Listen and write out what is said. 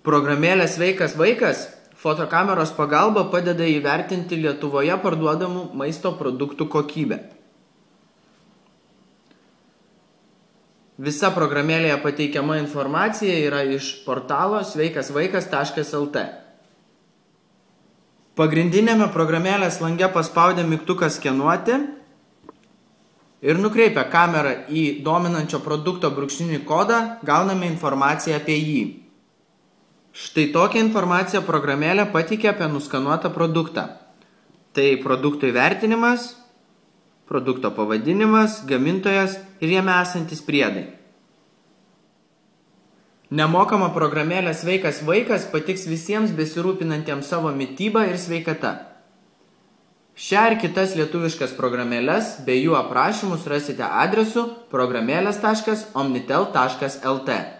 Programėlė Sveikas vaikas fotokameros pagalba padeda įvertinti Lietuvoje parduodamų maisto produktų kokybę. Visa programėlėje pateikiama informacija yra iš portalo sveikasvaikas.lt. Pagrindinėme programėlės lange paspaudę mygtuką skenuoti ir nukreipę kamerą į dominančio produkto brūkšninį kodą, gauname informaciją apie jį. Štai tokią informaciją programėlė pateikia apie nuskanuotą produktą. Tai produkto įvertinimas, produkto pavadinimas, gamintojas ir jame esantis priedai. Nemokama programėlė Sveikas vaikas patiks visiems besirūpinantiems savo mitybą ir sveikata. Šią ir kitas lietuviškas programėles bei jų aprašymus rasite adresu programėlės.omnitel.lt.